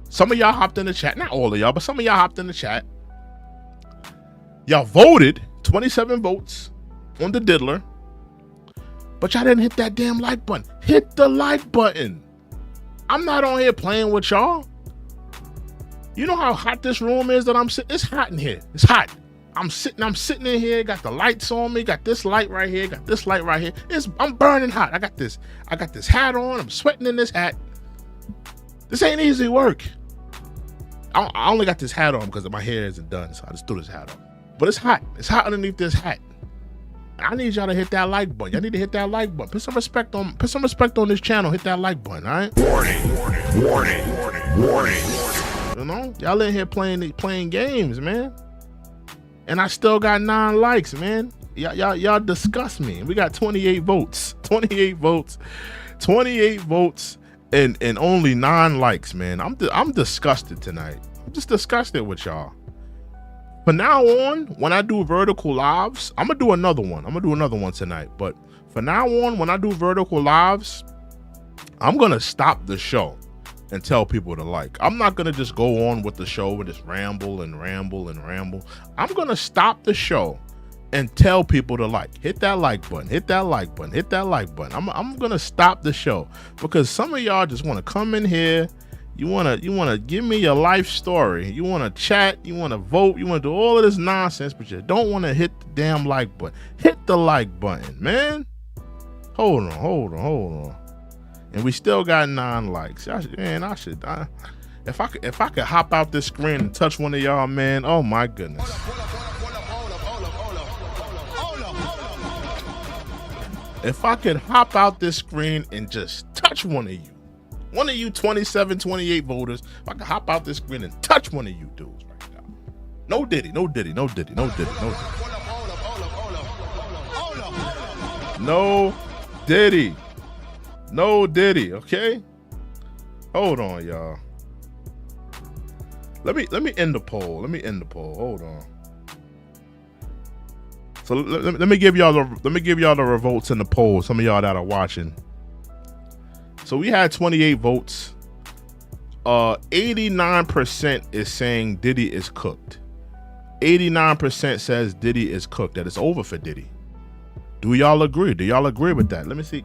Some of y'all hopped in the chat, not all of y'all, but some of y'all hopped in the chat. Y'all voted 27 votes on the diddler, but y'all didn't hit that damn like button. Hit the like button. I'm not on here playing with y'all. You know how hot this room is that I'm sitting? It's hot in here. It's hot. I'm sitting in here, got the lights on me, got this light right here, got this light right here. I'm burning hot. I got this hat on. I'm sweating in this hat. This ain't easy work. I only got this hat on because my hair isn't done, so I just threw this hat on. But it's hot. It's hot underneath this hat. I need y'all to hit that like button. Y'all need to hit that like button. Put some respect on this channel. Hit that like button, all right? Warning. You know, y'all in here playing games, man. And I still got 9 likes, man. Y'all disgust me. We got 28 votes. 28 votes. 28 votes. And only 9 likes, man. I'm disgusted tonight. I'm just disgusted with y'all. From now on, when I do vertical lives, I'm gonna do another one. I'm gonna do another one tonight. But from now on, when I do vertical lives, I'm gonna stop the show and tell people to like. I'm not gonna just go on with the show and just ramble. I'm gonna stop the show and tell people to like. Hit that like button. Hit that like button. Hit that like button. I'm gonna stop the show because some of y'all just want to come in here. You wanna give me your life story. You wanna chat. You wanna vote. You wanna do all of this nonsense, but you don't want to hit the damn like button. Hit the like button, man. Hold on. And we still got 9 likes. If I could hop out this screen and touch one of y'all, man. Oh my goodness. If I could hop out this screen and just touch one of you 27, 28 voters, if I could hop out this screen and touch one of you dudes right now. No Diddy. No Diddy, okay? Hold on, y'all. Let me end the poll. Hold on. So let me give y'all the revolts in the poll. Some of y'all that are watching. So we had 28 votes. 89% is saying Diddy is cooked. 89% says Diddy is cooked. That it's over for Diddy. Do y'all agree? Do y'all agree with that? Let me see.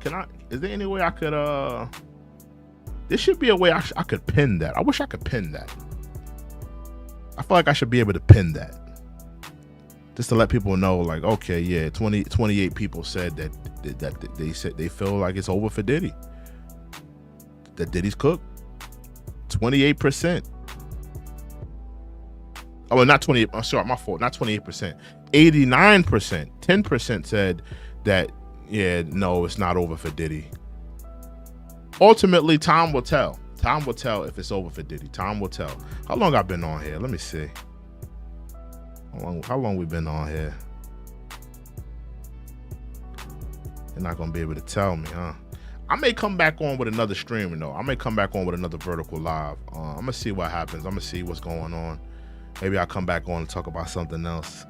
Is there any way I could there should be a way I could pin that. I wish I could pin that. I feel like I should be able to pin that. Just to let people know, like, okay, yeah, 28 people said that they said they feel like it's over for Diddy. That Diddy's cooked. 28%. Oh, not 28. I'm sorry, my fault. Not 28%. 89%. 10% said that, yeah, no, it's not over for Diddy. Ultimately, time will tell. Time will tell if it's over for Diddy. Time will tell. How long I've been on here? Let me see. How long we been on here? You're not gonna be able to tell me, huh? I may come back on with another stream, though. I may come back on with another vertical live. I'm gonna see what happens. I'm gonna see what's going on. Maybe I'll come back on and talk about something else.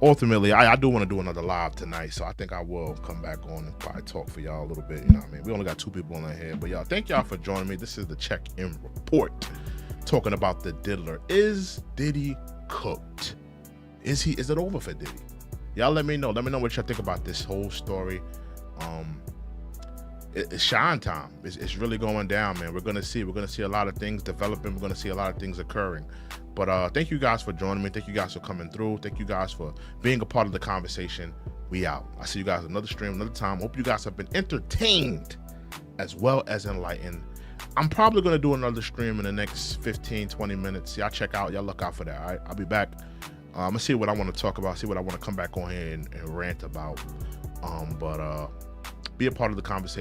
Ultimately, I do want to do another live tonight, so I think I will come back on and probably talk for y'all a little bit. You know what I mean? We only got 2 people on here, but y'all, thank y'all for joining me. This is the check-in report, talking about the diddler. Is Diddy cooked? Is it over for Diddy? Y'all let me know. Let me know what y'all think about this whole story. It's shine time. It's really going down, man. We're gonna see a lot of things developing. We're gonna see a lot of things occurring. But thank you guys for joining me. Thank you guys for coming through. Thank you guys for being a part of the conversation. We out. I see you guys another stream, another time. Hope you guys have been entertained as well as enlightened. I'm probably gonna do another stream in the next 15, 20 minutes. Y'all check out. Y'all look out for that. All right. I'll be back. I'm gonna see what I want to talk about. See what I want to come back on here and rant about. But be a part of the conversation.